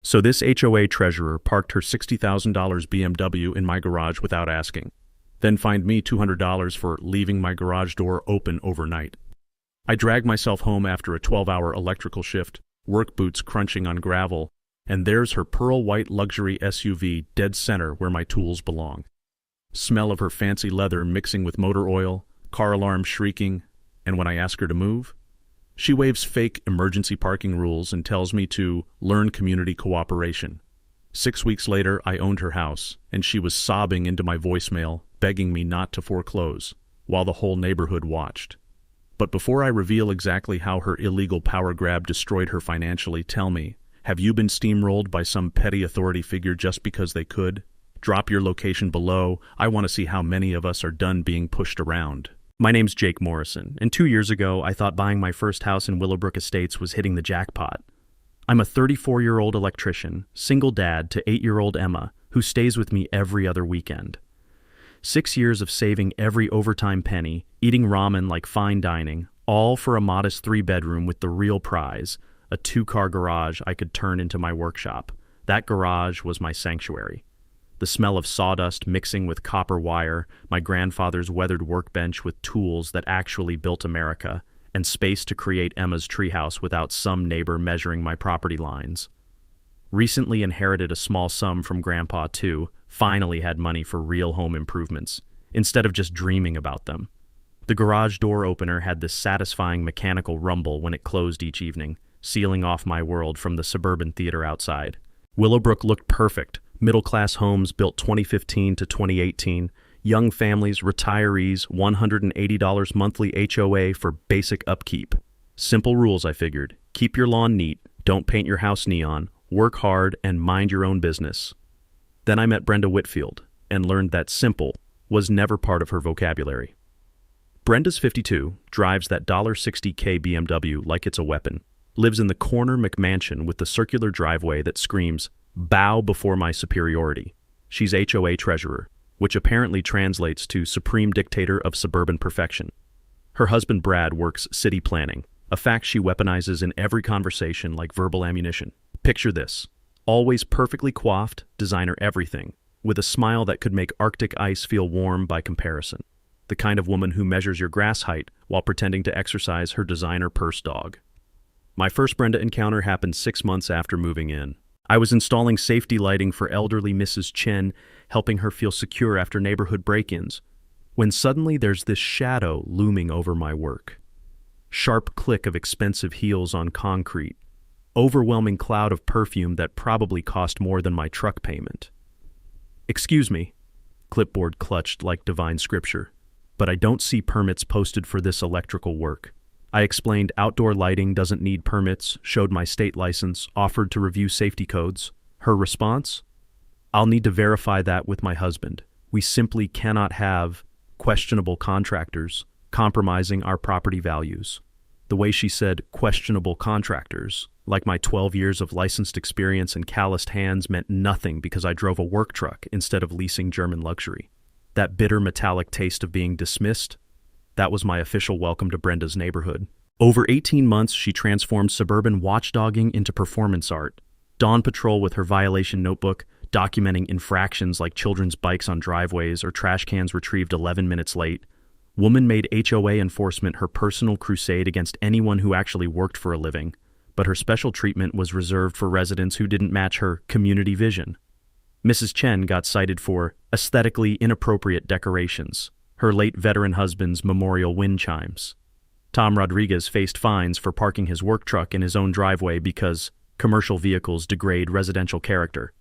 So this HOA treasurer parked her $60,000 BMW in my garage without asking, then fined me $200 for leaving my garage door open overnight. I dragged myself home after a 12-hour electrical shift, work boots crunching on gravel, and there's her pearl white luxury SUV dead center where my tools belong. Smell of her fancy leather mixing with motor oil, car alarm shrieking, and when I ask her to move, she waves fake emergency parking rules and tells me to learn community cooperation. 6 weeks later, I owned her house, and she was sobbing into my voicemail, begging me not to foreclose, while the whole neighborhood watched. But before I reveal exactly how her illegal power grab destroyed her financially, tell me, have you been steamrolled by some petty authority figure just because they could? Drop your location below. I want to see how many of us are done being pushed around. My name's Jake Morrison, and 2 years ago, I thought buying my first house in Willowbrook Estates was hitting the jackpot. I'm a 34-year-old electrician, single dad to 8-year-old Emma, who stays with me every other weekend. 6 years of saving every overtime penny, eating ramen like fine dining, all for a modest 3-bedroom with the real prize, a 2-car garage I could turn into my workshop. That garage was my sanctuary. The smell of sawdust mixing with copper wire, my grandfather's weathered workbench with tools that actually built America, and space to create Emma's treehouse without some neighbor measuring my property lines. Recently inherited a small sum from Grandpa, too, finally had money for real home improvements, instead of just dreaming about them. The garage door opener had this satisfying mechanical rumble when it closed each evening, sealing off my world from the suburban theater outside. Willowbrook looked perfect. Middle-class homes built 2015 to 2018, young families, retirees, $180 monthly HOA for basic upkeep. Simple rules, I figured. Keep your lawn neat, don't paint your house neon, work hard, and mind your own business. Then I met Brenda Whitfield and learned that simple was never part of her vocabulary. Brenda's 52, drives that $60K BMW like it's a weapon, lives in the corner McMansion with the circular driveway that screams, "Bow before my superiority." She's HOA treasurer, which apparently translates to supreme dictator of suburban perfection. Her husband Brad works city planning, a fact she weaponizes in every conversation like verbal ammunition. Picture this: always perfectly coiffed, designer everything, with a smile that could make Arctic ice feel warm by comparison. The kind of woman who measures your grass height while pretending to exercise her designer purse dog. My first Brenda encounter happened 6 months after moving in. I was installing safety lighting for elderly Mrs. Chen, helping her feel secure after neighborhood break-ins, when suddenly there's this shadow looming over my work. Sharp click of expensive heels on concrete. Overwhelming cloud of perfume that probably cost more than my truck payment. "Excuse me," clipboard clutched like divine scripture, "but I don't see permits posted for this electrical work." I explained outdoor lighting doesn't need permits, showed my state license, offered to review safety codes. Her response? "I'll need to verify that with my husband. We simply cannot have questionable contractors compromising our property values." The way she said questionable contractors, like my 12 years of licensed experience and calloused hands meant nothing because I drove a work truck instead of leasing German luxury. That bitter metallic taste of being dismissed, that was my official welcome to Brenda's neighborhood. Over 18 months, she transformed suburban watchdogging into performance art. Dawn patrol with her violation notebook, documenting infractions like children's bikes on driveways or trash cans retrieved 11 minutes late. Woman made HOA enforcement her personal crusade against anyone who actually worked for a living, but her special treatment was reserved for residents who didn't match her community vision. Mrs. Chen got cited for aesthetically inappropriate decorations, her late veteran husband's memorial wind chimes. Tom Rodriguez faced fines for parking his work truck in his own driveway because commercial vehicles degrade residential character.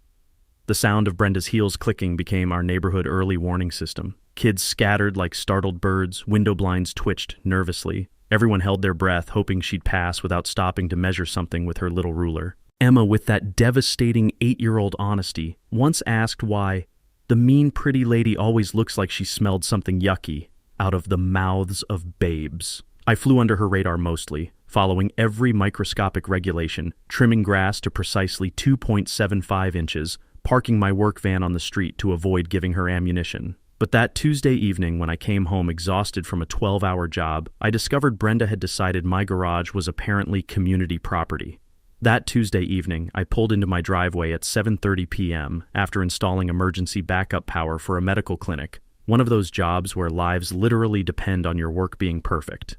The sound of Brenda's heels clicking became our neighborhood early warning system. Kids scattered like startled birds, window blinds twitched nervously. Everyone held their breath, hoping she'd pass without stopping to measure something with her little ruler. Emma, with that devastating 8-year-old honesty, once asked why the mean pretty lady always looks like she smelled something yucky out of the mouths of babes. I flew under her radar mostly, following every microscopic regulation, trimming grass to precisely 2.75 inches, parking my work van on the street to avoid giving her ammunition. But that Tuesday evening when I came home exhausted from a 12-hour job, I discovered Brenda had decided my garage was apparently community property. That Tuesday evening, I pulled into my driveway at 7:30 p.m. after installing emergency backup power for a medical clinic, one of those jobs where lives literally depend on your work being perfect.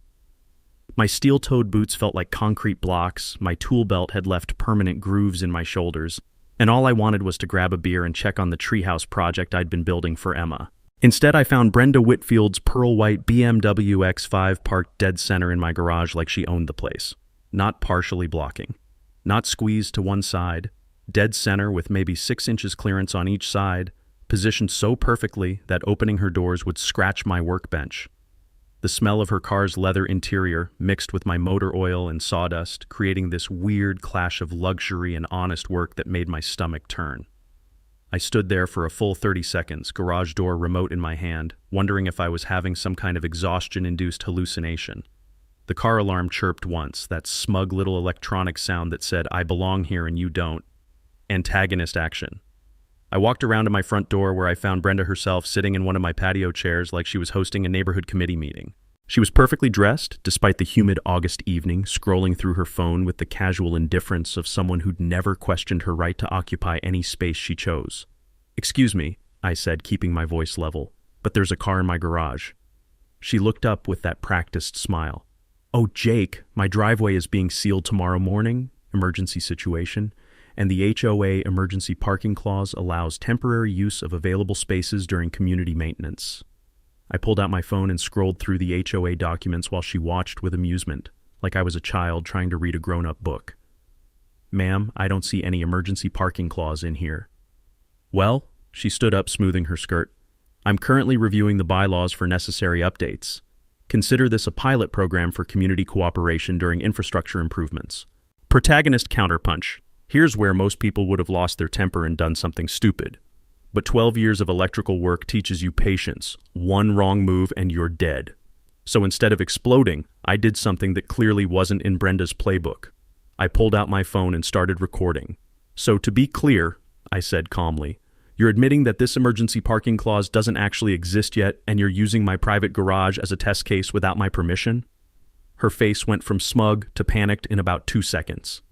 My steel-toed boots felt like concrete blocks, my tool belt had left permanent grooves in my shoulders, and all I wanted was to grab a beer and check on the treehouse project I'd been building for Emma. Instead, I found Brenda Whitfield's pearl-white BMW X5 parked dead center in my garage like she owned the place. Not partially blocking. Not squeezed to one side. Dead center with maybe 6 inches clearance on each side, positioned so perfectly that opening her doors would scratch my workbench. The smell of her car's leather interior mixed with my motor oil and sawdust, creating this weird clash of luxury and honest work that made my stomach turn. I stood there for a full 30 seconds, garage door remote in my hand, wondering if I was having some kind of exhaustion-induced hallucination. The car alarm chirped once, that smug little electronic sound that said, "I belong here and you don't." Antagonist action. I walked around to my front door where I found Brenda herself sitting in one of my patio chairs like she was hosting a neighborhood committee meeting. She was perfectly dressed, despite the humid August evening, scrolling through her phone with the casual indifference of someone who'd never questioned her right to occupy any space she chose. "Excuse me," I said, keeping my voice level, "but there's a car in my garage." She looked up with that practiced smile. "Oh, Jake, my driveway is being sealed tomorrow morning, emergency situation, and the HOA emergency parking clause allows temporary use of available spaces during community maintenance." I pulled out my phone and scrolled through the HOA documents while she watched with amusement, like I was a child trying to read a grown-up book. "Ma'am, I don't see any emergency parking clause in here." "Well," she stood up, smoothing her skirt, "I'm currently reviewing the bylaws for necessary updates. Consider this a pilot program for community cooperation during infrastructure improvements." Protagonist counterpunch. Here's where most people would have lost their temper and done something stupid. But 12 years of electrical work teaches you patience. One wrong move and you're dead. So instead of exploding, I did something that clearly wasn't in Brenda's playbook. I pulled out my phone and started recording. "So to be clear," I said calmly, "you're admitting that this emergency parking clause doesn't actually exist yet and you're using my private garage as a test case without my permission?" Her face went from smug to panicked in about 2 seconds.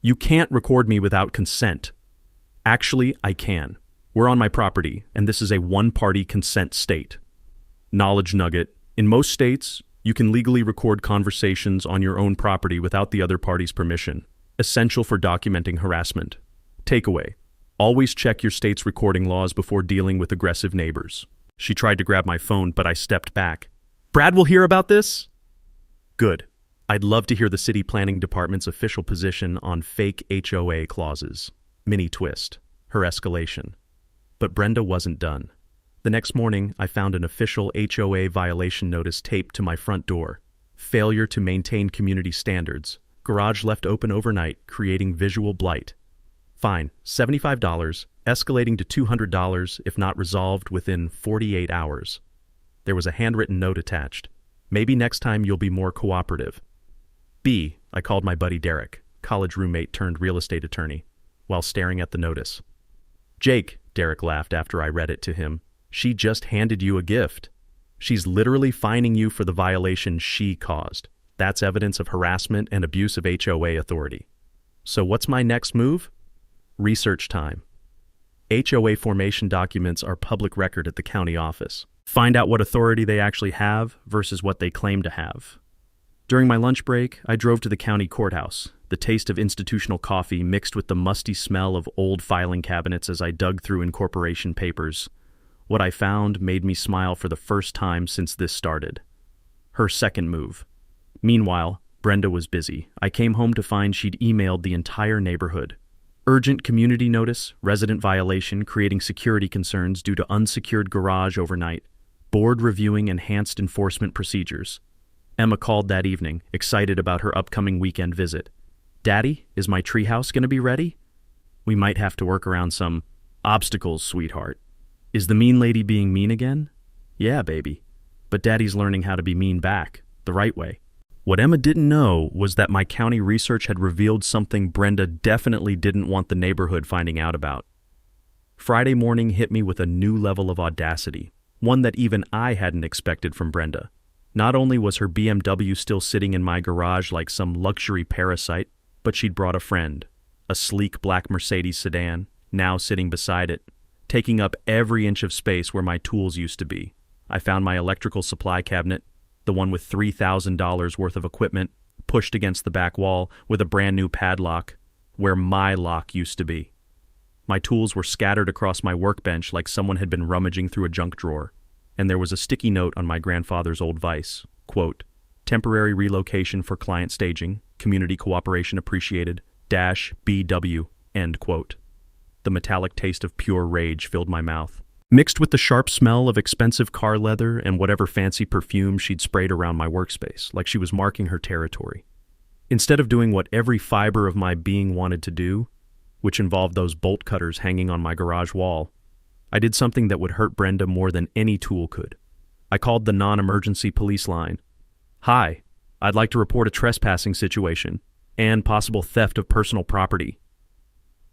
"You can't record me without consent." "Actually, I can. We're on my property, and this is a one-party consent state." Knowledge nugget. In most states, you can legally record conversations on your own property without the other party's permission. Essential for documenting harassment. Takeaway. Always check your state's recording laws before dealing with aggressive neighbors. She tried to grab my phone, but I stepped back. "Brad will hear about this?" "Good. I'd love to hear the city planning department's official position on fake HOA clauses." Mini twist. Her escalation. But Brenda wasn't done. The next morning, I found an official HOA violation notice taped to my front door. Failure to maintain community standards. Garage left open overnight, creating visual blight. Fine, $75, escalating to $200 if not resolved within 48 hours. There was a handwritten note attached. "Maybe next time you'll be more cooperative." "B," I called my buddy Derek, college roommate turned real estate attorney, while staring at the notice. "Jake," Derek laughed after I read it to him, "she just handed you a gift. She's literally fining you for the violation she caused. That's evidence of harassment and abuse of HOA authority. So what's my next move?" Research time. HOA formation documents are public record at the county office. Find out what authority they actually have versus what they claim to have. During my lunch break, I drove to the county courthouse, the taste of institutional coffee mixed with the musty smell of old filing cabinets as I dug through incorporation papers. What I found made me smile for the first time since this started. Her second move. Meanwhile, Brenda was busy. I came home to find she'd emailed the entire neighborhood. Urgent community notice, resident violation creating security concerns due to unsecured garage overnight. Board reviewing enhanced enforcement procedures. Emma called that evening, excited about her upcoming weekend visit. "Daddy, is my treehouse going to be ready?" "We might have to work around some obstacles, sweetheart." "Is the mean lady being mean again?" "Yeah, baby. But Daddy's learning how to be mean back, the right way." What Emma didn't know was that my county research had revealed something Brenda definitely didn't want the neighborhood finding out about. Friday morning hit me with a new level of audacity, one that even I hadn't expected from Brenda. Not only was her BMW still sitting in my garage like some luxury parasite, But she'd brought a friend, a sleek black Mercedes sedan, now sitting beside it, taking up every inch of space where my tools used to be. I found my electrical supply cabinet, the one with $3,000 worth of equipment, pushed against the back wall with a brand new padlock, where my lock used to be. My tools were scattered across my workbench like someone had been rummaging through a junk drawer, and there was a sticky note on my grandfather's old vise, quote, "Temporary relocation for client staging, community cooperation appreciated, -BW, end quote." The metallic taste of pure rage filled my mouth, mixed with the sharp smell of expensive car leather and whatever fancy perfume she'd sprayed around my workspace, like she was marking her territory. Instead of doing what every fiber of my being wanted to do, which involved those bolt cutters hanging on my garage wall, I did something that would hurt Brenda more than any tool could. I called the non-emergency police line. "Hi, I'd like to report a trespassing situation and possible theft of personal property."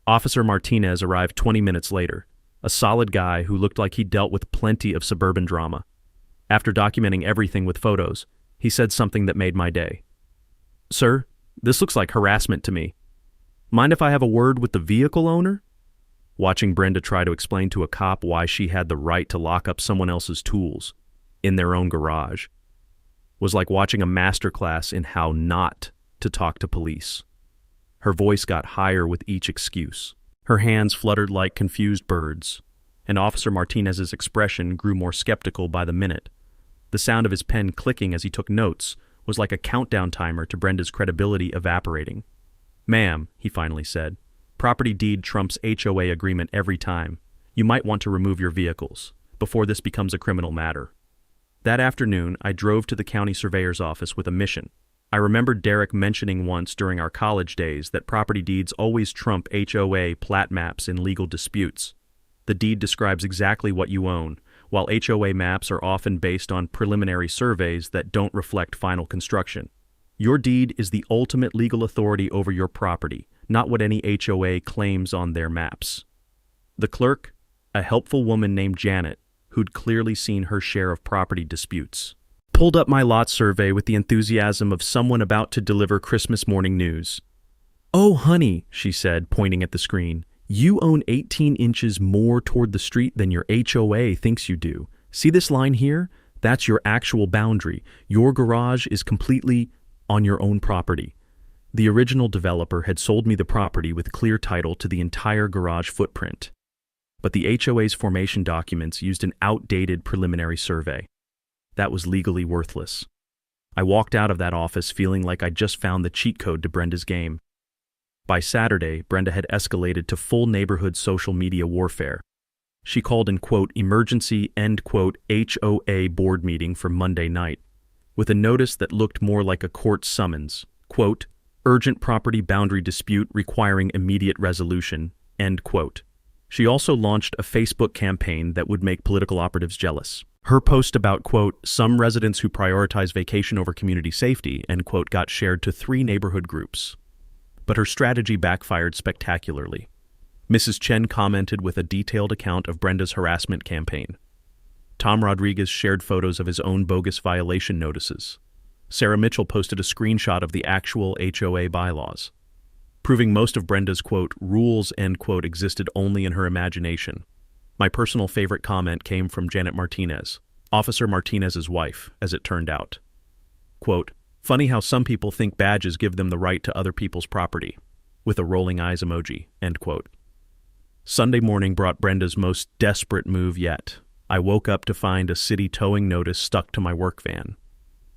Officer Martinez arrived 20 minutes later, a solid guy who looked like he'd dealt with plenty of suburban drama. After documenting everything with photos, he said something that made my day. "Sir, this looks like harassment to me. Mind if I have a word with the vehicle owner?" Watching Brenda try to explain to a cop why she had the right to lock up someone else's tools in their own garage was like watching a masterclass in how not to talk to police. Her voice got higher with each excuse. Her hands fluttered like confused birds, and Officer Martinez's expression grew more skeptical by the minute. The sound of his pen clicking as he took notes was like a countdown timer to Brenda's credibility evaporating. "Ma'am," he finally said, "property deed trumps HOA agreement every time. You might want to remove your vehicles before this becomes a criminal matter." That afternoon, I drove to the county surveyor's office with a mission. I remembered Derek mentioning once during our college days that property deeds always trump HOA plat maps in legal disputes. The deed describes exactly what you own, while HOA maps are often based on preliminary surveys that don't reflect final construction. Your deed is the ultimate legal authority over your property, not what any HOA claims on their maps. The clerk, a helpful woman named Janet, who'd clearly seen her share of property disputes, pulled up my lot survey with the enthusiasm of someone about to deliver Christmas morning news. "Oh, honey," she said, pointing at the screen, "you own 18 inches more toward the street than your HOA thinks you do. See this line here? That's your actual boundary. Your garage is completely on your own property." The original developer had sold me the property with clear title to the entire garage footprint, but the HOA's formation documents used an outdated preliminary survey. That was legally worthless. I walked out of that office feeling like I'd just found the cheat code to Brenda's game. By Saturday, Brenda had escalated to full neighborhood social media warfare. She called an, quote, "emergency," end quote, HOA board meeting for Monday night, with a notice that looked more like a court summons, quote, "urgent property boundary dispute requiring immediate resolution," end quote. She also launched a Facebook campaign that would make political operatives jealous. Her post about, quote, "some residents who prioritize vacation over community safety," end quote, got shared to 3 neighborhood groups. But her strategy backfired spectacularly. Mrs. Chen commented with a detailed account of Brenda's harassment campaign. Tom Rodriguez shared photos of his own bogus violation notices. Sarah Mitchell posted a screenshot of the actual HOA bylaws, proving most of Brenda's, quote, "rules," end quote, existed only in her imagination. My personal favorite comment came from Janet Martinez, Officer Martinez's wife, as it turned out. Quote, "Funny how some people think badges give them the right to other people's property," with a rolling eyes emoji, end quote. Sunday morning brought Brenda's most desperate move yet. I woke up to find a city towing notice stuck to my work van.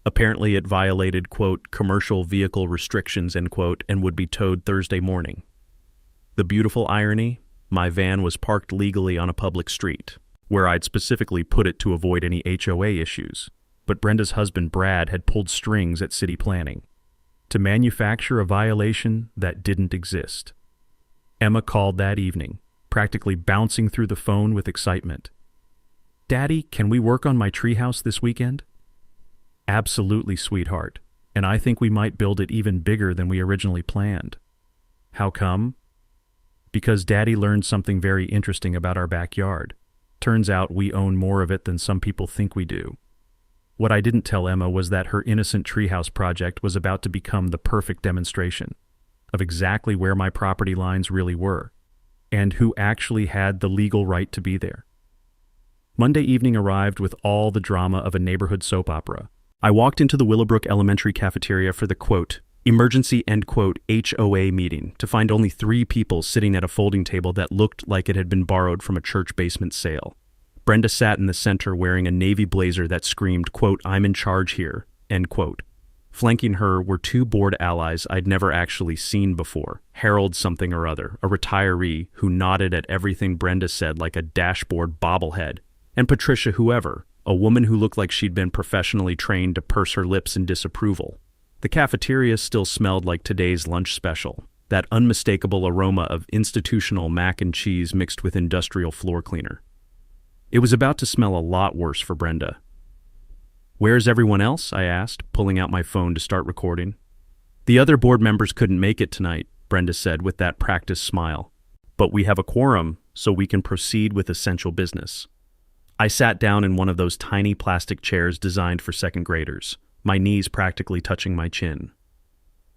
Apparently it violated, quote, "commercial vehicle restrictions," end quote, and would be towed Thursday morning. The beautiful irony? My van was parked legally on a public street, where I'd specifically put it to avoid any HOA issues, but Brenda's husband Brad had pulled strings at city planning to manufacture a violation that didn't exist. Emma called that evening, practically bouncing through the phone with excitement. "Daddy, can we work on my treehouse this weekend?" "Absolutely, sweetheart, and I think we might build it even bigger than we originally planned." "How come?" "Because Daddy learned something very interesting about our backyard. Turns out we own more of it than some people think we do." What I didn't tell Emma was that her innocent treehouse project was about to become the perfect demonstration. of exactly where my property lines really were, and who actually had the legal right to be there. Monday evening arrived with all the drama of a neighborhood soap opera. I walked into the Willowbrook Elementary cafeteria for the, quote, emergency, end quote, HOA meeting to find only 3 people sitting at a folding table that looked like it had been borrowed from a church basement sale. Brenda sat in the center wearing a navy blazer that screamed, quote, I'm in charge here, end quote. Flanking her were 2 board allies I'd never actually seen before, Harold something or other, a retiree who nodded at everything Brenda said like a dashboard bobblehead, and Patricia whoever, a woman who looked like she'd been professionally trained to purse her lips in disapproval. The cafeteria still smelled like today's lunch special, that unmistakable aroma of institutional mac and cheese mixed with industrial floor cleaner. It was about to smell a lot worse for Brenda. Where's everyone else? I asked, pulling out my phone to start recording. The other board members couldn't make it tonight, Brenda said with that practiced smile. But we have a quorum, so we can proceed with essential business. I sat down in one of those tiny plastic chairs designed for second graders, my knees practically touching my chin.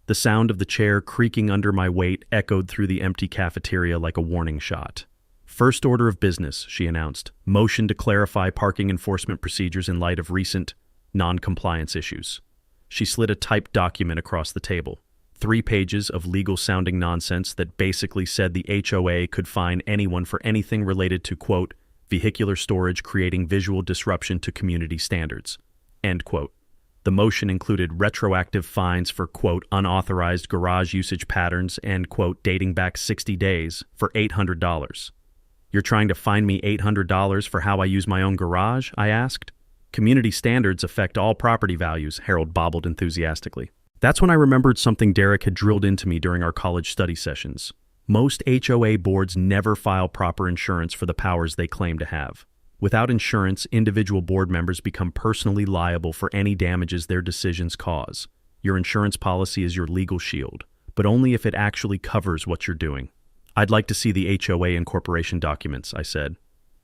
The sound of the chair creaking under my weight echoed through the empty cafeteria like a warning shot. First order of business, she announced. Motion to clarify parking enforcement procedures in light of recent non-compliance issues. She slid a typed document across the table. 3 pages of legal-sounding nonsense that basically said the HOA could fine anyone for anything related to, quote, vehicular storage creating visual disruption to community standards, end quote. The motion included retroactive fines for, quote, unauthorized garage usage patterns, end quote, dating back 60 days for $800. You're trying to fine me $800 for how I use my own garage? I asked. Community standards affect all property values, Harold bobbled enthusiastically. That's when I remembered something Derek had drilled into me during our college study sessions. Most HOA boards never file proper insurance for the powers they claim to have. Without insurance, individual board members become personally liable for any damages their decisions cause. Your insurance policy is your legal shield, but only if it actually covers what you're doing. I'd like to see the HOA incorporation documents, I said,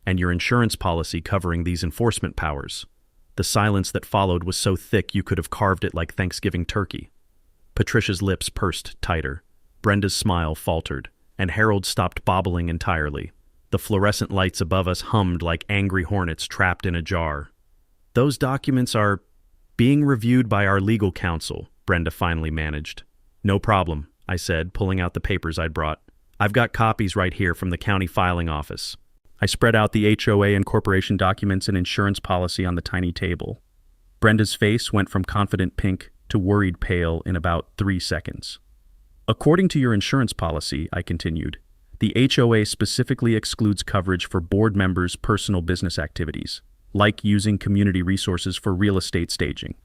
and your insurance policy covering these enforcement powers. The silence that followed was so thick you could have carved it like Thanksgiving turkey. Patricia's lips pursed tighter. Brenda's smile faltered, and Harold stopped bobbling entirely. The fluorescent lights above us hummed like angry hornets trapped in a jar. Those documents are being reviewed by our legal counsel, Brenda finally managed. No problem, I said, pulling out the papers I'd brought. I've got copies right here from the county filing office. I spread out the HOA incorporation documents and insurance policy on the tiny table. Brenda's face went from confident pink to worried pale in about 3 seconds. According to your insurance policy, I continued, the HOA specifically excludes coverage for board members' personal business activities, like using community resources for real estate staging.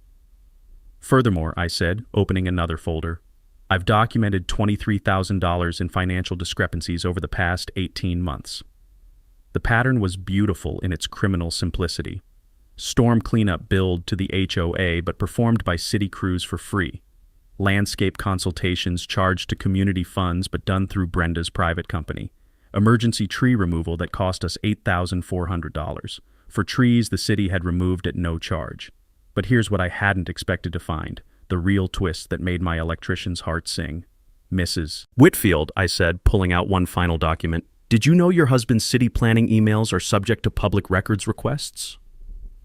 Furthermore, I said, opening another folder, I've documented $23,000 in financial discrepancies over the past 18 months. The pattern was beautiful in its criminal simplicity. Storm cleanup billed to the HOA but performed by city crews for free. Landscape consultations charged to community funds but done through Brenda's private company. Emergency tree removal that cost us $8,400. For trees the city had removed at no charge. But here's what I hadn't expected to find, the real twist that made my electrician's heart sing. Mrs. Whitfield, I said, pulling out one final document, did you know your husband's city planning emails are subject to public records requests?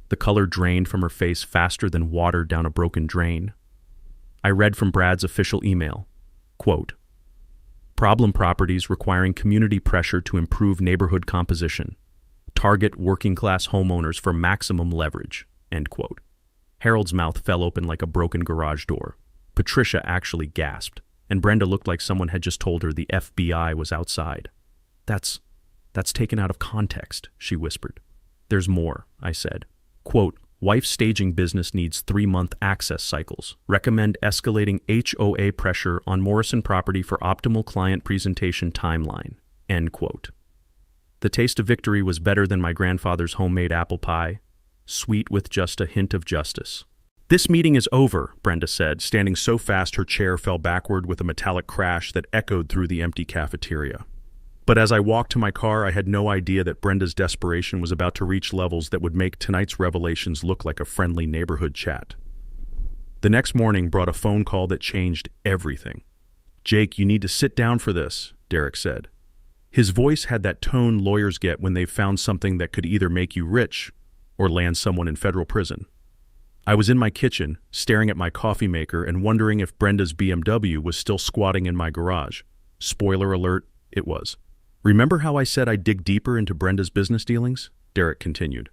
The color drained from her face faster than water down a broken drain. I read from Brad's official email, quote, problem properties requiring community pressure to improve neighborhood composition. Target working-class homeowners for maximum leverage, end quote. Harold's mouth fell open like a broken garage door. Patricia actually gasped, and Brenda looked like someone had just told her the FBI was outside. That's taken out of context, she whispered. There's more, I said. Quote, wife staging business needs 3-month access cycles. Recommend escalating HOA pressure on Morrison property for optimal client presentation timeline, end quote. The taste of victory was better than my grandfather's homemade apple pie, sweet with just a hint of justice. This meeting is over, Brenda said, standing so fast her chair fell backward with a metallic crash that echoed through the empty cafeteria. But as I walked to my car, I had no idea that Brenda's desperation was about to reach levels that would make tonight's revelations look like a friendly neighborhood chat. The next morning brought a phone call that changed everything. "Jake, you need to sit down for this," Derek said. His voice had that tone lawyers get when they've found something that could either make you rich or land someone in federal prison. I was in my kitchen, staring at my coffee maker and wondering if Brenda's BMW was still squatting in my garage. Spoiler alert, it was. "Remember how I said I'd dig deeper into Brenda's business dealings?" Derek continued.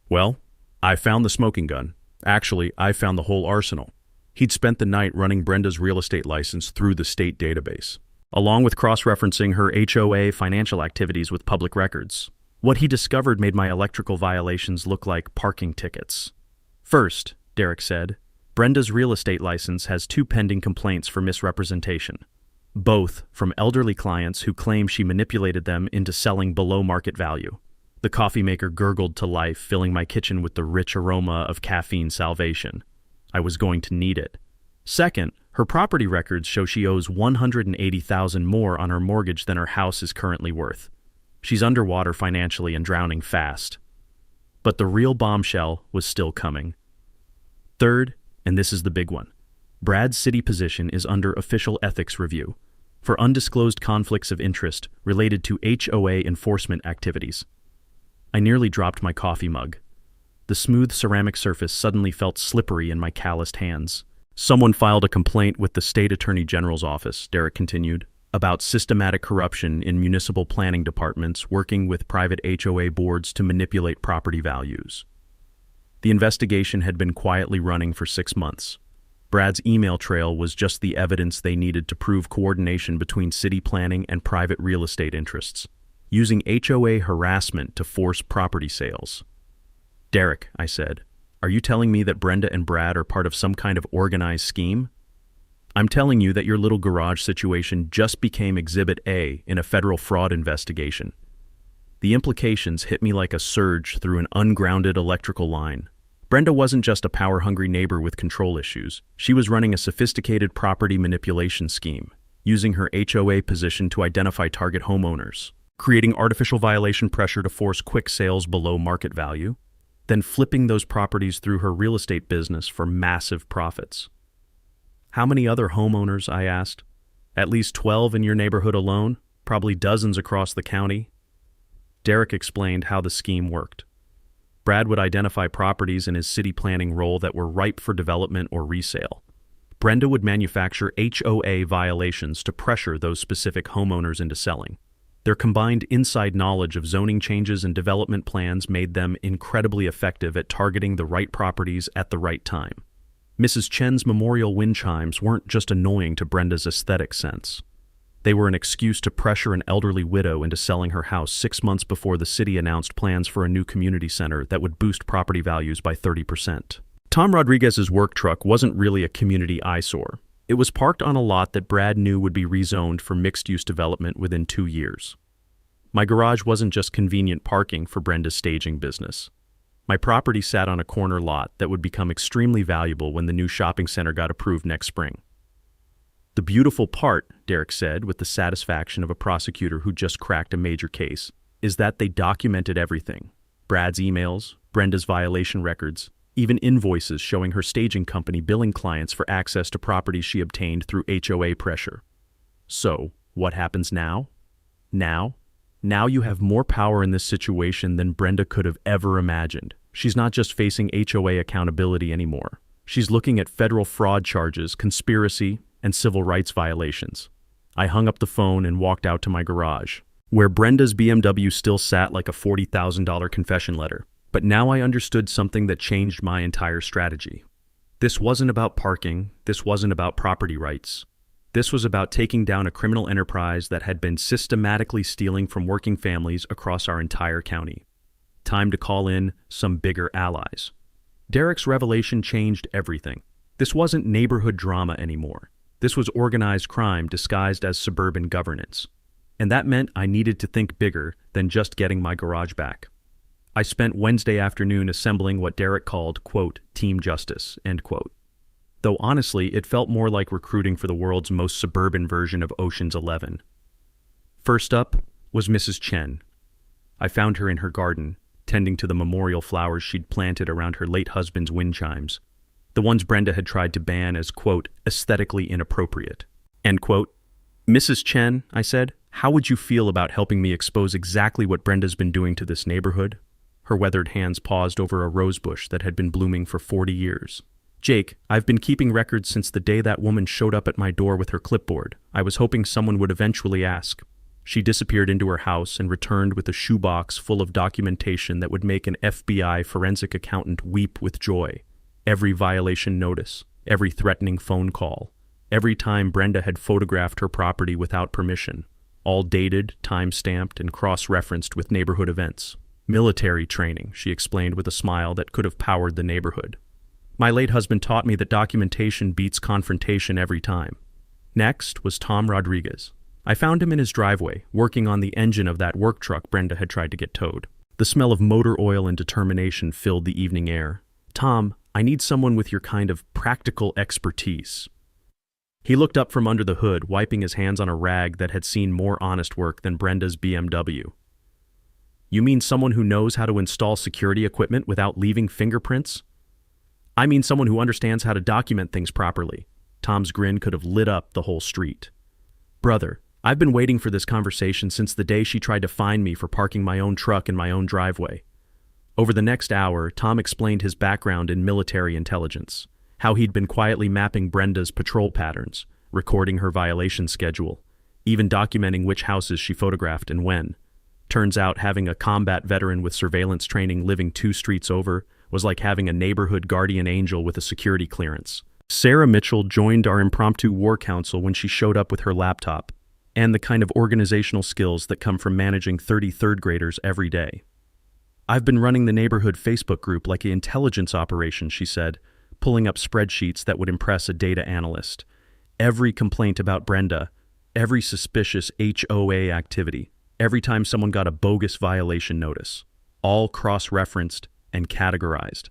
"Well, I found the smoking gun. Actually, I found the whole arsenal." He'd spent the night running Brenda's real estate license through the state database, along with cross-referencing her HOA financial activities with public records. What he discovered made my electrical violations look like parking tickets. "First," Derek said, "Brenda's real estate license has 2 pending complaints for misrepresentation, both from elderly clients who claim she manipulated them into selling below market value." The coffee maker gurgled to life, filling my kitchen with the rich aroma of caffeine salvation. I was going to need it. Second, her property records show she owes $180,000 more on her mortgage than her house is currently worth. She's underwater financially and drowning fast. But the real bombshell was still coming. Third, and this is the big one, Brad's city position is under official ethics review for undisclosed conflicts of interest related to HOA enforcement activities. I nearly dropped my coffee mug. The smooth ceramic surface suddenly felt slippery in my calloused hands. "Someone filed a complaint with the state attorney general's office," Derek continued, "about systematic corruption in municipal planning departments working with private HOA boards to manipulate property values." The investigation had been quietly running for 6 months. Brad's email trail was just the evidence they needed to prove coordination between city planning and private real estate interests, using HOA harassment to force property sales. "Derek," I said, "are you telling me that Brenda and Brad are part of some kind of organized scheme?" "I'm telling you that your little garage situation just became Exhibit A in a federal fraud investigation." The implications hit me like a surge through an ungrounded electrical line. Brenda wasn't just a power-hungry neighbor with control issues. She was running a sophisticated property manipulation scheme, using her HOA position to identify target homeowners, creating artificial violation pressure to force quick sales below market value, then flipping those properties through her real estate business for massive profits. "How many other homeowners?" I asked. "At least 12 in your neighborhood alone, probably dozens across the county." Derek explained how the scheme worked. Brad would identify properties in his city planning role that were ripe for development or resale. Brenda would manufacture HOA violations to pressure those specific homeowners into selling. Their combined inside knowledge of zoning changes and development plans made them incredibly effective at targeting the right properties at the right time. Mrs. Chen's memorial wind chimes weren't just annoying to Brenda's aesthetic sense. They were an excuse to pressure an elderly widow into selling her house 6 months before the city announced plans for a new community center that would boost property values by 30%. Tom Rodriguez's work truck wasn't really a community eyesore. It was parked on a lot that Brad knew would be rezoned for mixed-use development within 2 years. My garage wasn't just convenient parking for Brenda's staging business. My property sat on a corner lot that would become extremely valuable when the new shopping center got approved next spring. "The beautiful part," Derek said with the satisfaction of a prosecutor who just cracked a major case, "is that they documented everything. Brad's emails, Brenda's violation records, even invoices showing her staging company billing clients for access to properties she obtained through HOA pressure." So, what happens now? Now you have more power in this situation than Brenda could have ever imagined. She's not just facing HOA accountability anymore. She's looking at federal fraud charges, conspiracy, and civil rights violations. I hung up the phone and walked out to my garage, where Brenda's BMW still sat like a $40,000 confession letter. But now I understood something that changed my entire strategy. This wasn't about parking. This wasn't about property rights. This was about taking down a criminal enterprise that had been systematically stealing from working families across our entire county. Time to call in some bigger allies. Derek's revelation changed everything. This wasn't neighborhood drama anymore. This was organized crime disguised as suburban governance. And that meant I needed to think bigger than just getting my garage back. I spent Wednesday afternoon assembling what Derek called, quote, team justice, end quote. Though honestly, it felt more like recruiting for the world's most suburban version of Ocean's 11. First up was Mrs. Chen. I found her in her garden, tending to the memorial flowers she'd planted around her late husband's wind chimes, the ones Brenda had tried to ban as, quote, aesthetically inappropriate, end quote. Mrs. Chen, I said, how would you feel about helping me expose exactly what Brenda's been doing to this neighborhood? Her weathered hands paused over a rosebush that had been blooming for 40 years. Jake, I've been keeping records since the day that woman showed up at my door with her clipboard. I was hoping someone would eventually ask. She disappeared into her house and returned with a shoebox full of documentation that would make an FBI forensic accountant weep with joy. Every violation notice, every threatening phone call, every time Brenda had photographed her property without permission, all dated, time-stamped, and cross-referenced with neighborhood events. Military training, she explained with a smile that could have powered the neighborhood. My late husband taught me that documentation beats confrontation every time. Next was Tom Rodriguez. I found him in his driveway, working on the engine of that work truck Brenda had tried to get towed. The smell of motor oil and determination filled the evening air. Tom, I need someone with your kind of practical expertise. He looked up from under the hood, wiping his hands on a rag that had seen more honest work than Brenda's BMW. You mean someone who knows how to install security equipment without leaving fingerprints? I mean someone who understands how to document things properly. Tom's grin could have lit up the whole street. Brother, I've been waiting for this conversation since the day she tried to fine me for parking my own truck in my own driveway. Over the next hour, Tom explained his background in military intelligence, how he'd been quietly mapping Brenda's patrol patterns, recording her violation schedule, even documenting which houses she photographed and when. Turns out having a combat veteran with surveillance training living 2 streets over was like having a neighborhood guardian angel with a security clearance. Sarah Mitchell joined our impromptu war council when she showed up with her laptop, and the kind of organizational skills that come from managing 33rd graders every day. I've been running the neighborhood Facebook group like an intelligence operation, she said, pulling up spreadsheets that would impress a data analyst. Every complaint about Brenda, every suspicious HOA activity, every time someone got a bogus violation notice, all cross-referenced and categorized.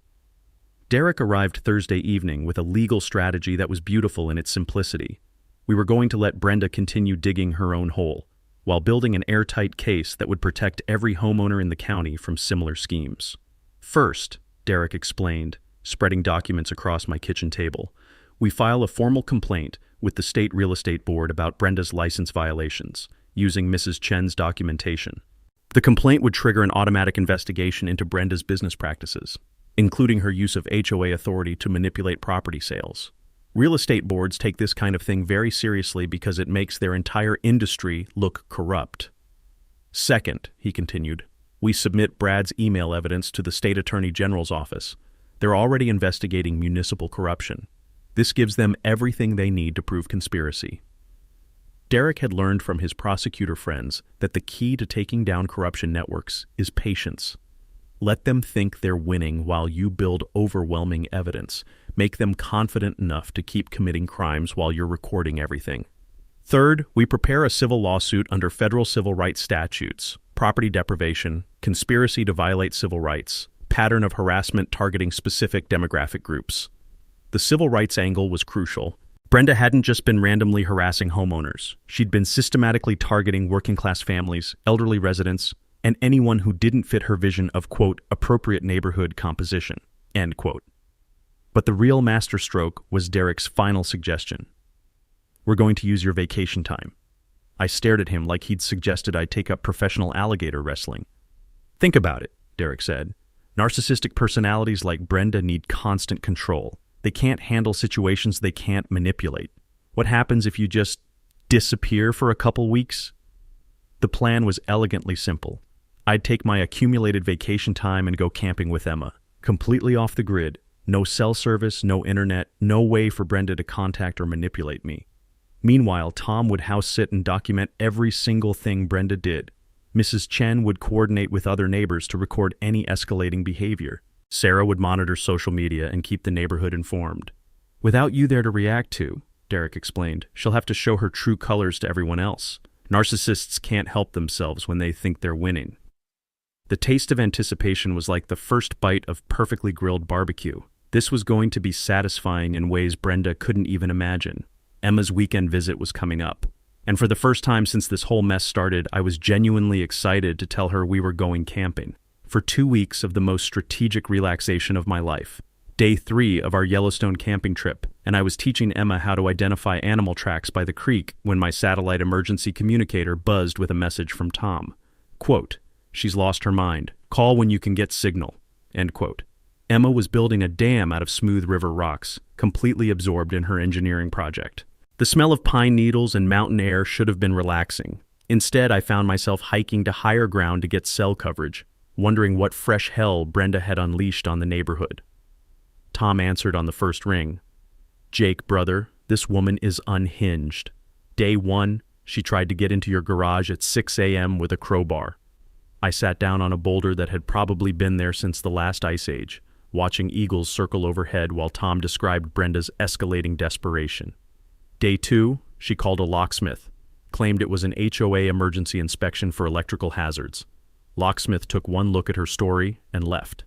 Derek arrived Thursday evening with a legal strategy that was beautiful in its simplicity. We were going to let Brenda continue digging her own hole, while building an airtight case that would protect every homeowner in the county from similar schemes. First, Derek explained, spreading documents across my kitchen table, we file a formal complaint with the State Real Estate Board about Brenda's license violations, using Mrs. Chen's documentation. The complaint would trigger an automatic investigation into Brenda's business practices, including her use of HOA authority to manipulate property sales. Real estate boards take this kind of thing very seriously because it makes their entire industry look corrupt. Second, he continued, we submit Brad's email evidence to the State Attorney General's office. They're already investigating municipal corruption. This gives them everything they need to prove conspiracy. Derek had learned from his prosecutor friends that the key to taking down corruption networks is patience. Let them think they're winning while you build overwhelming evidence. Make them confident enough to keep committing crimes while you're recording everything. Third, we prepare a civil lawsuit under federal civil rights statutes, property deprivation, conspiracy to violate civil rights, pattern of harassment targeting specific demographic groups. The civil rights angle was crucial. Brenda hadn't just been randomly harassing homeowners. She'd been systematically targeting working-class families, elderly residents, and anyone who didn't fit her vision of, quote, appropriate neighborhood composition, end quote. But the real masterstroke was Derek's final suggestion. We're going to use your vacation time. I stared at him like he'd suggested I take up professional alligator wrestling. Think about it, Derek said. Narcissistic personalities like Brenda need constant control. They can't handle situations they can't manipulate. What happens if you just disappear for a couple weeks? The plan was elegantly simple. I'd take my accumulated vacation time and go camping with Emma, completely off the grid. No cell service, no internet, no way for Brenda to contact or manipulate me. Meanwhile, Tom would house sit and document every single thing Brenda did. Mrs. Chen would coordinate with other neighbors to record any escalating behavior. Sarah would monitor social media and keep the neighborhood informed. Without you there to react to, Derek explained, she'll have to show her true colors to everyone else. Narcissists can't help themselves when they think they're winning. The taste of anticipation was like the first bite of perfectly grilled barbecue. This was going to be satisfying in ways Brenda couldn't even imagine. Emma's weekend visit was coming up, and for the first time since this whole mess started, I was genuinely excited to tell her we were going camping. For 2 weeks of the most strategic relaxation of my life. Day 3 of our Yellowstone camping trip, and I was teaching Emma how to identify animal tracks by the creek when my satellite emergency communicator buzzed with a message from Tom. Quote, "She's lost her mind. Call when you can get signal." End quote. Emma was building a dam out of smooth river rocks, completely absorbed in her engineering project. The smell of pine needles and mountain air should have been relaxing. Instead, I found myself hiking to higher ground to get cell coverage, wondering what fresh hell Brenda had unleashed on the neighborhood. Tom answered on the first ring. "Jake, brother, this woman is unhinged. Day 1, she tried to get into your garage at 6 a.m. with a crowbar. I sat down on a boulder that had probably been there since the last ice age, watching eagles circle overhead while Tom described Brenda's escalating desperation. Day 2, she called a locksmith, claimed it was an HOA emergency inspection for electrical hazards. Locksmith took one look at her story and left.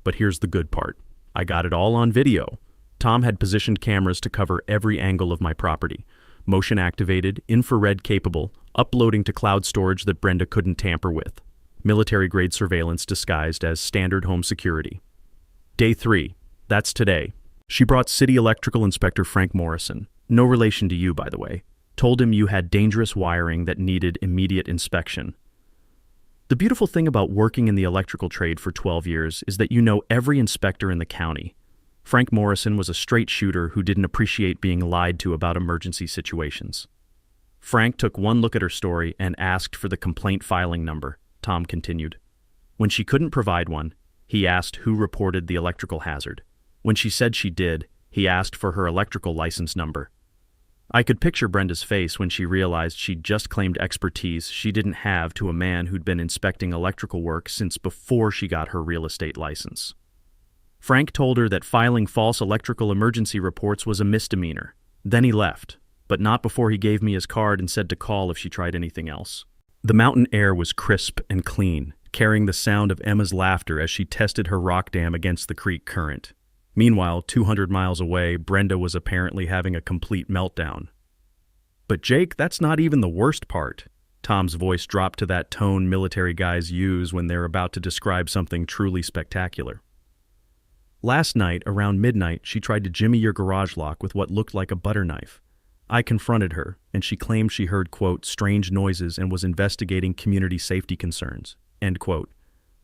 But here's the good part. I got it all on video. Tom had positioned cameras to cover every angle of my property, motion activated, infrared capable, uploading to cloud storage that Brenda couldn't tamper with. Military-grade surveillance disguised as standard home security. Day 3, that's today. She brought City Electrical Inspector Frank Morrison, no relation to you, by the way, told him you had dangerous wiring that needed immediate inspection. The beautiful thing about working in the electrical trade for 12 years is that you know every inspector in the county. Frank Morrison was a straight shooter who didn't appreciate being lied to about emergency situations. Frank took one look at her story and asked for the complaint filing number, Tom continued. When she couldn't provide one, he asked who reported the electrical hazard. When she said she did, he asked for her electrical license number. I could picture Brenda's face when she realized she'd just claimed expertise she didn't have to a man who'd been inspecting electrical work since before she got her real estate license. Frank told her that filing false electrical emergency reports was a misdemeanor. Then he left, but not before he gave me his card and said to call if she tried anything else. The mountain air was crisp and clean, carrying the sound of Emma's laughter as she tested her rock dam against the creek current. Meanwhile, 200 miles away, Brenda was apparently having a complete meltdown. But Jake, that's not even the worst part. Tom's voice dropped to that tone military guys use when they're about to describe something truly spectacular. Last night, around midnight, she tried to jimmy your garage lock with what looked like a butter knife. I confronted her, and she claimed she heard, quote, strange noises and was investigating community safety concerns, end quote.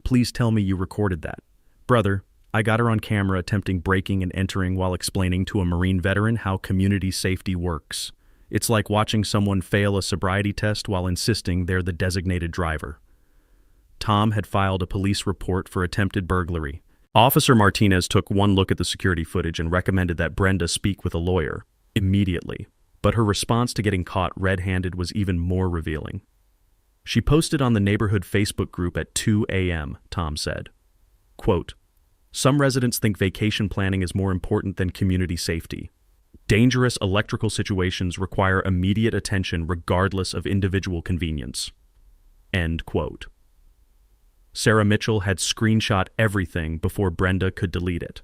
Please tell me you recorded that. Brother, I got her on camera attempting breaking and entering while explaining to a Marine veteran how community safety works. It's like watching someone fail a sobriety test while insisting they're the designated driver. Tom had filed a police report for attempted burglary. Officer Martinez took one look at the security footage and recommended that Brenda speak with a lawyer immediately. But her response to getting caught red-handed was even more revealing. She posted on the neighborhood Facebook group at 2 a.m., Tom said. Quote, "Some residents think vacation planning is more important than community safety. Dangerous electrical situations require immediate attention regardless of individual convenience." End quote. Sarah Mitchell had screenshot everything before Brenda could delete it.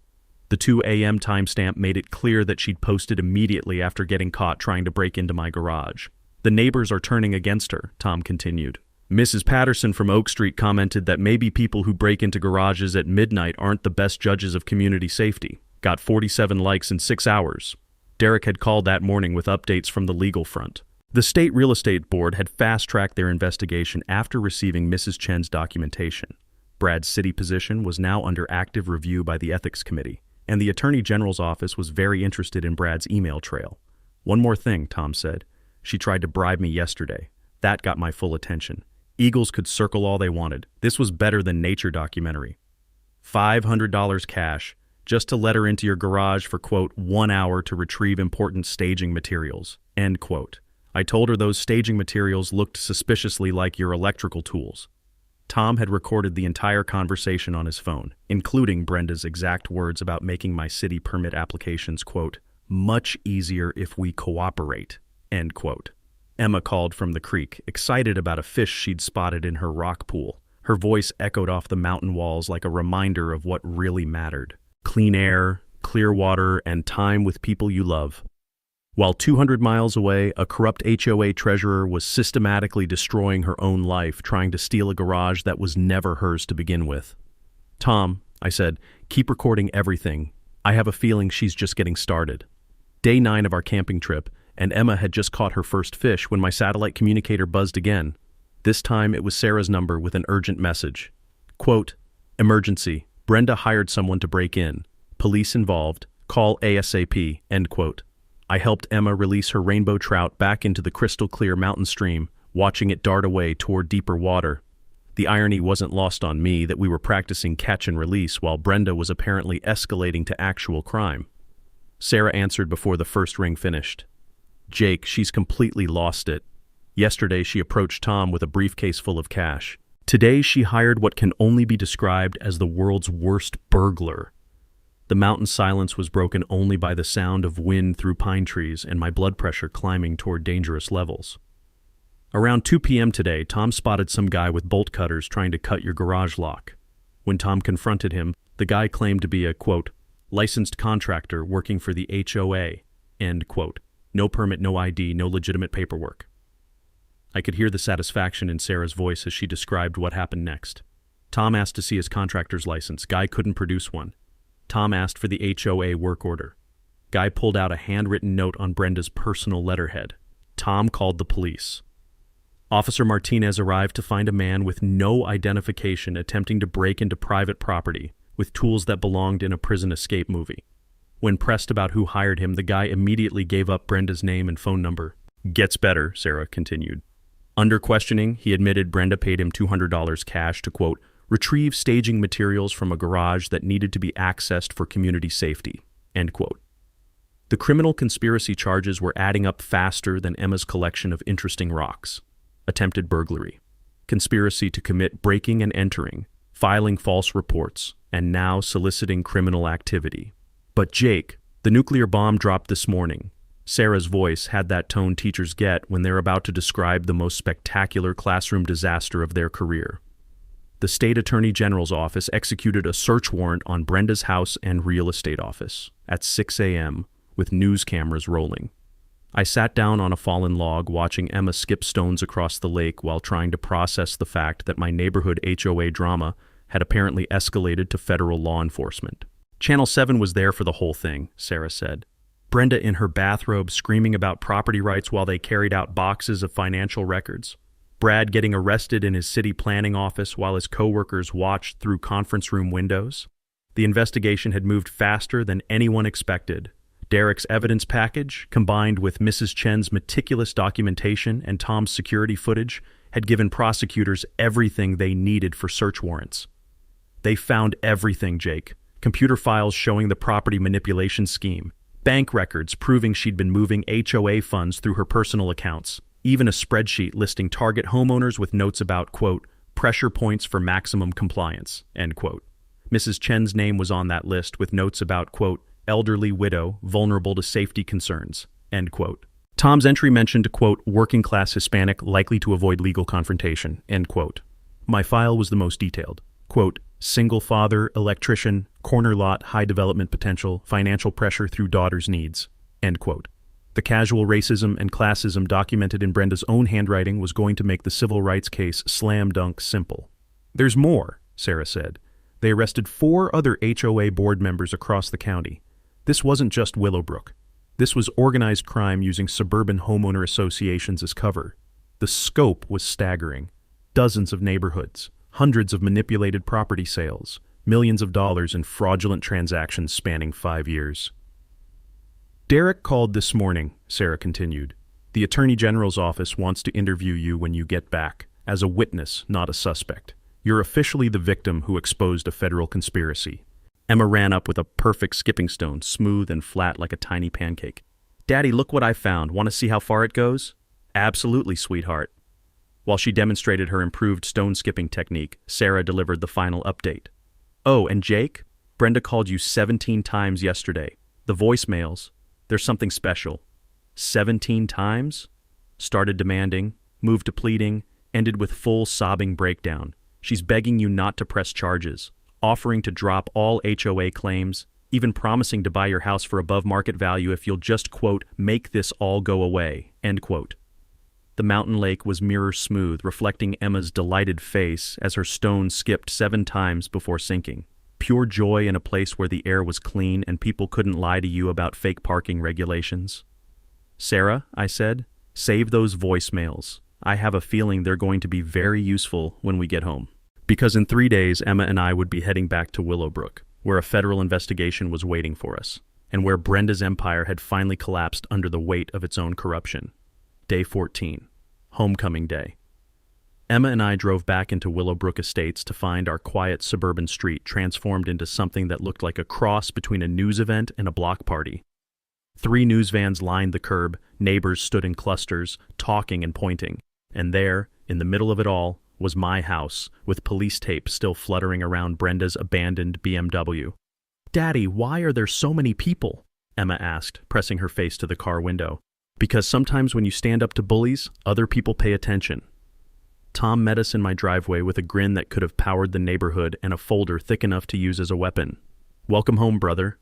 The 2 a.m. timestamp made it clear that she'd posted immediately after getting caught trying to break into my garage. The neighbors are turning against her, Tom continued. Mrs. Patterson from Oak Street commented that maybe people who break into garages at midnight aren't the best judges of community safety. Got 47 likes in 6 hours. Derek had called that morning with updates from the legal front. The state real estate board had fast-tracked their investigation after receiving Mrs. Chen's documentation. Brad's city position was now under active review by the ethics committee, and the attorney general's office was very interested in Brad's email trail. One more thing, Tom said. She tried to bribe me yesterday. That got my full attention. Eagles could circle all they wanted. This was better than nature documentary. $500 cash, just to let her into your garage for, quote, 1 hour to retrieve important staging materials, end quote. I told her those staging materials looked suspiciously like your electrical tools. Tom had recorded the entire conversation on his phone, including Brenda's exact words about making my city permit applications, quote, much easier if we cooperate, end quote. Emma called from the creek, excited about a fish she'd spotted in her rock pool. Her voice echoed off the mountain walls like a reminder of what really mattered. Clean air, clear water, and time with people you love. While 200 miles away, a corrupt HOA treasurer was systematically destroying her own life, trying to steal a garage that was never hers to begin with. Tom, I said, keep recording everything. I have a feeling she's just getting started. Day 9 of our camping trip, and Emma had just caught her first fish when my satellite communicator buzzed again. This time it was Sarah's number with an urgent message. Quote, "Emergency. Brenda hired someone to break in. Police involved. Call ASAP." End quote. I helped Emma release her rainbow trout back into the crystal-clear mountain stream, watching it dart away toward deeper water. The irony wasn't lost on me that we were practicing catch and release while Brenda was apparently escalating to actual crime. Sarah answered before the first ring finished. "Jake, she's completely lost it. Yesterday she approached Tom with a briefcase full of cash. Today she hired what can only be described as the world's worst burglar." The mountain silence was broken only by the sound of wind through pine trees and my blood pressure climbing toward dangerous levels. Around 2 p.m. today, Tom spotted some guy with bolt cutters trying to cut your garage lock. When Tom confronted him, the guy claimed to be a, quote, "licensed contractor working for the HOA," end quote. "No permit, no ID, no legitimate paperwork." I could hear the satisfaction in Sarah's voice as she described what happened next. Tom asked to see his contractor's license. Guy couldn't produce one. Tom asked for the HOA work order. Guy pulled out a handwritten note on Brenda's personal letterhead. Tom called the police. Officer Martinez arrived to find a man with no identification attempting to break into private property with tools that belonged in a prison escape movie. When pressed about who hired him, the guy immediately gave up Brenda's name and phone number. "Gets better," Sarah continued. Under questioning, he admitted Brenda paid him $200 cash to, quote, "retrieve staging materials from a garage that needed to be accessed for community safety," end quote. The criminal conspiracy charges were adding up faster than Emma's collection of interesting rocks. Attempted burglary, conspiracy to commit breaking and entering, filing false reports, and now soliciting criminal activity. But Jake, the nuclear bomb dropped this morning. Sarah's voice had that tone teachers get when they're about to describe the most spectacular classroom disaster of their career. The state attorney general's office executed a search warrant on Brenda's house and real estate office at 6 a.m. with news cameras rolling. I sat down on a fallen log watching Emma skip stones across the lake while trying to process the fact that my neighborhood HOA drama had apparently escalated to federal law enforcement. Channel 7 was there for the whole thing, Sarah said. Brenda in her bathrobe screaming about property rights while they carried out boxes of financial records. Brad getting arrested in his city planning office while his coworkers watched through conference room windows. The investigation had moved faster than anyone expected. Derek's evidence package, combined with Mrs. Chen's meticulous documentation and Tom's security footage, had given prosecutors everything they needed for search warrants. They found everything, Jake. Computer files showing the property manipulation scheme, bank records proving she'd been moving HOA funds through her personal accounts, even a spreadsheet listing target homeowners with notes about, quote, pressure points for maximum compliance, end quote. Mrs. Chen's name was on that list with notes about, quote, elderly widow, vulnerable to safety concerns, end quote. Tom's entry mentioned, quote, working-class Hispanic likely to avoid legal confrontation, end quote. My file was the most detailed. Quote, single father, electrician, corner lot, high development potential, financial pressure through daughter's needs, end quote. The casual racism and classism documented in Brenda's own handwriting was going to make the civil rights case slam dunk simple. There's more, Sarah said. They arrested 4 other HOA board members across the county. This wasn't just Willowbrook. This was organized crime using suburban homeowner associations as cover. The scope was staggering. Dozens of neighborhoods, hundreds of manipulated property sales, millions of dollars in fraudulent transactions spanning 5 years. Derek called this morning, Sarah continued. The Attorney General's office wants to interview you when you get back, as a witness, not a suspect. You're officially the victim who exposed a federal conspiracy. Emma ran up with a perfect skipping stone, smooth and flat like a tiny pancake. Daddy, look what I found. Want to see how far it goes? Absolutely, sweetheart. While she demonstrated her improved stone skipping technique, Sarah delivered the final update. Oh, and Jake? Brenda called you 17 times yesterday. The voicemails. There's something special. 17 times? Started demanding, moved to pleading, ended with full sobbing breakdown. She's begging you not to press charges, offering to drop all HOA claims, even promising to buy your house for above market value if you'll just, quote, make this all go away, end quote. The mountain lake was mirror smooth, reflecting Emma's delighted face as her stone skipped 7 times before sinking. Pure joy in a place where the air was clean and people couldn't lie to you about fake parking regulations. Sarah, I said, save those voicemails. I have a feeling they're going to be very useful when we get home. Because in 3 days, Emma and I would be heading back to Willowbrook, where a federal investigation was waiting for us, and where Brenda's empire had finally collapsed under the weight of its own corruption. Day 14. Homecoming Day. Emma and I drove back into Willowbrook Estates to find our quiet suburban street transformed into something that looked like a cross between a news event and a block party. 3 news vans lined the curb, neighbors stood in clusters, talking and pointing, and there, in the middle of it all, was my house, with police tape still fluttering around Brenda's abandoned BMW. "Daddy, why are there so many people?" Emma asked, pressing her face to the car window. "Because sometimes when you stand up to bullies, other people pay attention." Tom met us in my driveway with a grin that could have powered the neighborhood and a folder thick enough to use as a weapon. "Welcome home, brother.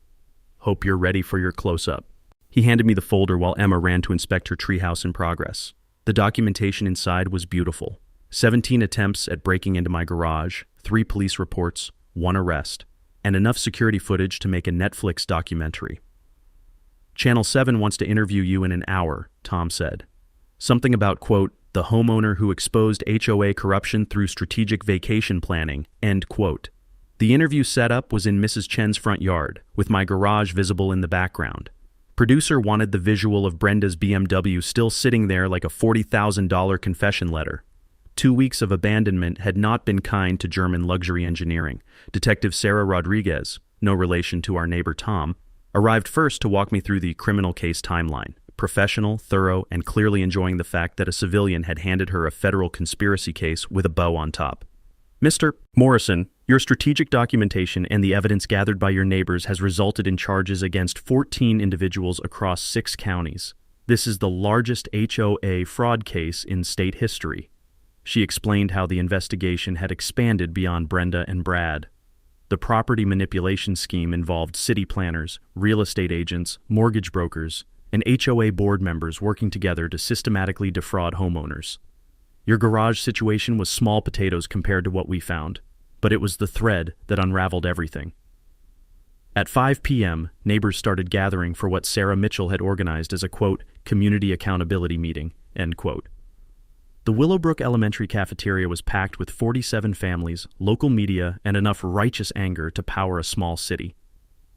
Hope you're ready for your close-up." He handed me the folder while Emma ran to inspect her treehouse in progress. The documentation inside was beautiful. 17 attempts at breaking into my garage, 3 police reports, 1 arrest, and enough security footage to make a Netflix documentary. "Channel 7 wants to interview you in an hour," Tom said. Something about, quote, "the homeowner who exposed HOA corruption through strategic vacation planning," end quote. The interview setup was in Mrs. Chen's front yard, with my garage visible in the background. Producer wanted the visual of Brenda's BMW still sitting there like a $40,000 confession letter. 2 weeks of abandonment had not been kind to German luxury engineering. Detective Sarah Rodriguez, no relation to our neighbor Tom, arrived first to walk me through the criminal case timeline. Professional, thorough, and clearly enjoying the fact that a civilian had handed her a federal conspiracy case with a bow on top. "Mr. Morrison, your strategic documentation and the evidence gathered by your neighbors has resulted in charges against 14 individuals across 6 counties. This is the largest HOA fraud case in state history." She explained how the investigation had expanded beyond Brenda and Brad. The property manipulation scheme involved city planners, real estate agents, mortgage brokers, and HOA board members working together to systematically defraud homeowners. "Your garage situation was small potatoes compared to what we found, but it was the thread that unraveled everything." At 5 p.m., neighbors started gathering for what Sarah Mitchell had organized as a, quote, "community accountability meeting," end quote. The Willowbrook Elementary cafeteria was packed with 47 families, local media, and enough righteous anger to power a small city.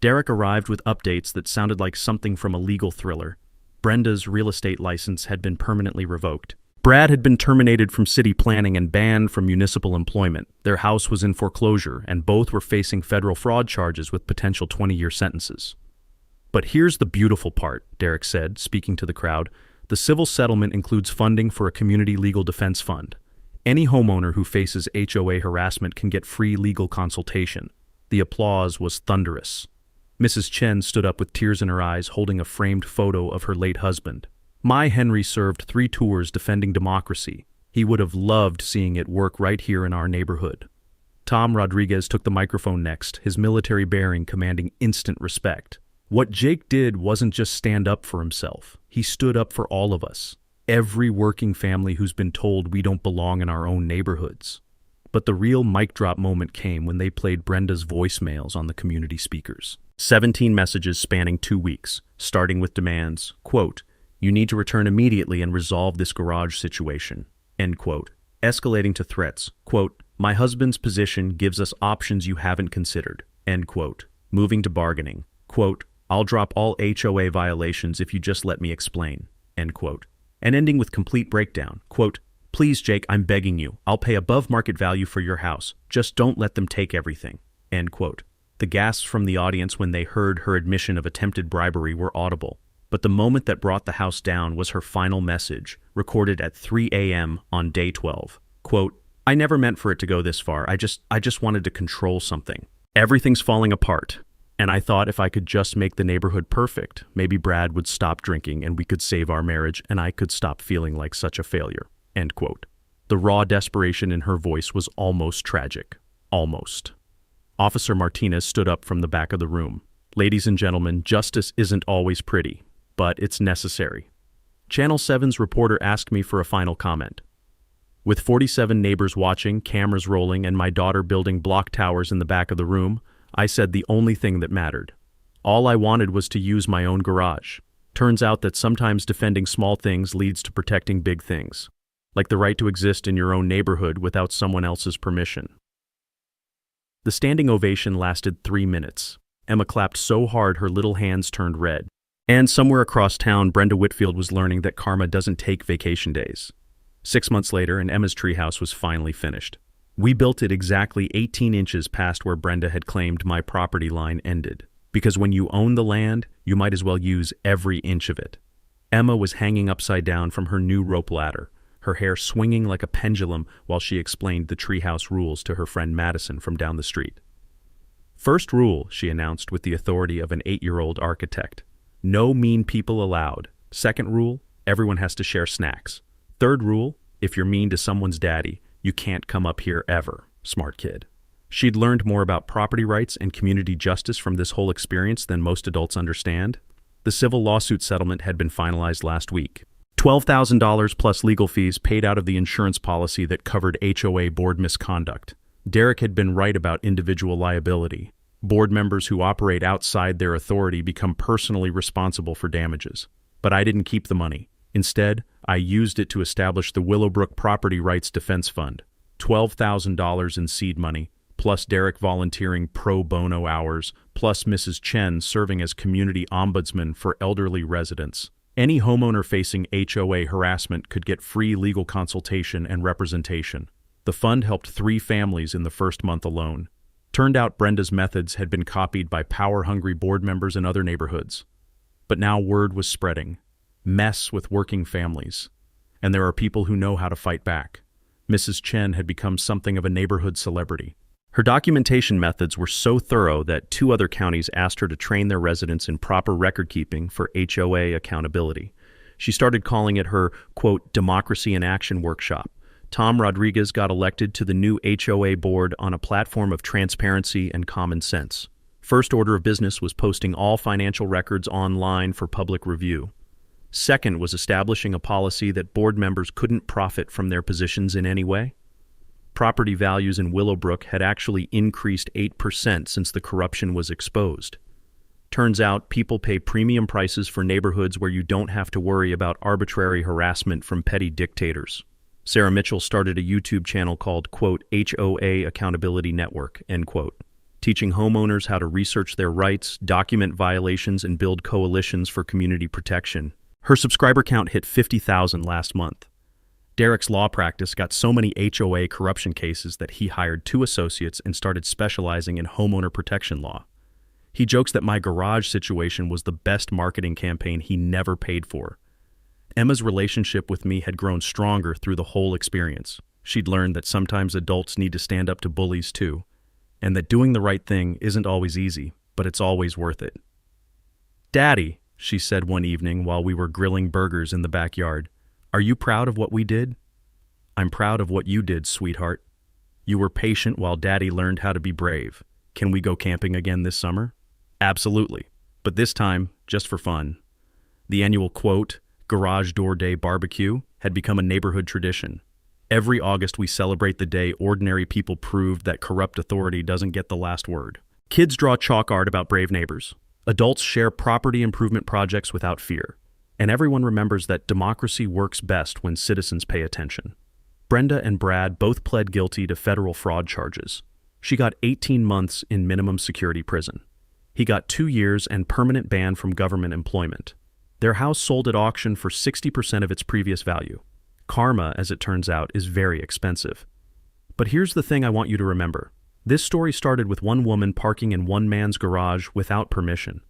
Derek arrived with updates that sounded like something from a legal thriller. Brenda's real estate license had been permanently revoked. Brad had been terminated from city planning and banned from municipal employment. Their house was in foreclosure, and both were facing federal fraud charges with potential 20-year sentences. "But here's the beautiful part," Derek said, speaking to the crowd. "The civil settlement includes funding for a community legal defense fund. Any homeowner who faces HOA harassment can get free legal consultation." The applause was thunderous. Mrs. Chen stood up with tears in her eyes, holding a framed photo of her late husband. "My Henry served 3 tours defending democracy. He would have loved seeing it work right here in our neighborhood." Tom Rodriguez took the microphone next, his military bearing commanding instant respect. "What Jake did wasn't just stand up for himself. He stood up for all of us. Every working family who's been told we don't belong in our own neighborhoods." But the real mic drop moment came when they played Brenda's voicemails on the community speakers. 17 messages spanning 2 weeks, starting with demands, quote, "You need to return immediately and resolve this garage situation," end quote, escalating to threats, quote, "My husband's position gives us options you haven't considered," end quote, moving to bargaining, quote, "I'll drop all HOA violations if you just let me explain," end quote, and ending with complete breakdown, quote, "Please, Jake, I'm begging you. I'll pay above market value for your house. Just don't let them take everything," end quote. The gasps from the audience when they heard her admission of attempted bribery were audible, but the moment that brought the house down was her final message, recorded at 3 a.m. on day 12. Quote, "I never meant for it to go this far. I just wanted to control something. Everything's falling apart. And I thought if I could just make the neighborhood perfect, maybe Brad would stop drinking and we could save our marriage and I could stop feeling like such a failure," end quote. The raw desperation in her voice was almost tragic. Almost. Officer Martinez stood up from the back of the room. "Ladies and gentlemen, justice isn't always pretty, but it's necessary." Channel 7's reporter asked me for a final comment. With 47 neighbors watching, cameras rolling, and my daughter building block towers in the back of the room, I said the only thing that mattered. All I wanted was to use my own garage. Turns out that sometimes defending small things leads to protecting big things, like the right to exist in your own neighborhood without someone else's permission. The standing ovation lasted 3 minutes. Emma clapped so hard her little hands turned red. And somewhere across town, Brenda Whitfield was learning that karma doesn't take vacation days. 6 months later, and Emma's treehouse was finally finished. We built it exactly 18 inches past where Brenda had claimed my property line ended. Because when you own the land, you might as well use every inch of it. Emma was hanging upside down from her new rope ladder, her hair swinging like a pendulum while she explained the treehouse rules to her friend Madison from down the street. First rule, she announced with the authority of an 8-year-old architect. No mean people allowed. Second rule, everyone has to share snacks. Third rule, if you're mean to someone's daddy, you can't come up here ever. Smart kid. She'd learned more about property rights and community justice from this whole experience than most adults understand. The civil lawsuit settlement had been finalized last week. $12,000 plus legal fees paid out of the insurance policy that covered HOA board misconduct. Derek had been right about individual liability. Board members who operate outside their authority become personally responsible for damages. But I didn't keep the money. Instead, I used it to establish the Willowbrook Property Rights Defense Fund. $12,000 in seed money, plus Derek volunteering pro bono hours, plus Mrs. Chen serving as community ombudsman for elderly residents. Any homeowner facing HOA harassment could get free legal consultation and representation. The fund helped 3 families in the first month alone. Turned out Brenda's methods had been copied by power-hungry board members in other neighborhoods. But now word was spreading. Mess with working families. And there are people who know how to fight back. Mrs. Chen had become something of a neighborhood celebrity. Her documentation methods were so thorough that 2 other counties asked her to train their residents in proper record-keeping for HOA accountability. She started calling it her, quote, Democracy in Action Workshop. Tom Rodriguez got elected to the new HOA board on a platform of transparency and common sense. First order of business was posting all financial records online for public review. Second was establishing a policy that board members couldn't profit from their positions in any way. Property values in Willowbrook had actually increased 8% since the corruption was exposed. Turns out people pay premium prices for neighborhoods where you don't have to worry about arbitrary harassment from petty dictators. Sarah Mitchell started a YouTube channel called, quote, HOA Accountability Network, end quote, teaching homeowners how to research their rights, document violations, and build coalitions for community protection. Her subscriber count hit 50,000 last month. Derek's law practice got so many HOA corruption cases that he hired 2 associates and started specializing in homeowner protection law. He jokes that my garage situation was the best marketing campaign he never paid for. Emma's relationship with me had grown stronger through the whole experience. She'd learned that sometimes adults need to stand up to bullies too, and that doing the right thing isn't always easy, but it's always worth it. Daddy, she said one evening while we were grilling burgers in the backyard, are you proud of what we did? I'm proud of what you did, sweetheart. You were patient while Daddy learned how to be brave. Can we go camping again this summer? Absolutely, but this time, just for fun. The annual, quote, Garage Door Day barbecue had become a neighborhood tradition. Every August we celebrate the day ordinary people proved that corrupt authority doesn't get the last word. Kids draw chalk art about brave neighbors. Adults share property improvement projects without fear. And everyone remembers that democracy works best when citizens pay attention. Brenda and Brad both pled guilty to federal fraud charges. She got 18 months in minimum security prison. He got 2 years and permanent ban from government employment. Their house sold at auction for 60% of its previous value. Karma, as it turns out, is very expensive. But here's the thing I want you to remember. This story started with one woman parking in one man's garage without permission.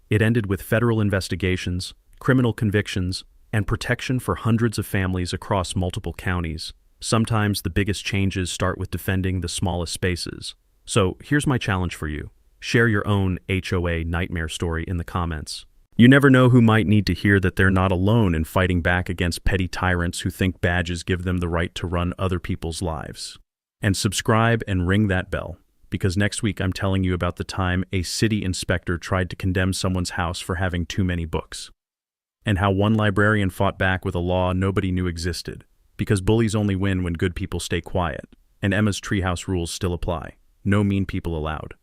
It ended with federal investigations, criminal convictions, and protection for hundreds of families across multiple counties. Sometimes the biggest changes start with defending the smallest spaces. So here's my challenge for you. Share your own HOA nightmare story in the comments. You never know who might need to hear that they're not alone in fighting back against petty tyrants who think badges give them the right to run other people's lives. And subscribe and ring that bell, because next week I'm telling you about the time a city inspector tried to condemn someone's house for having too many books. And how one librarian fought back with a law nobody knew existed, because bullies only win when good people stay quiet, and Emma's treehouse rules still apply. No mean people allowed.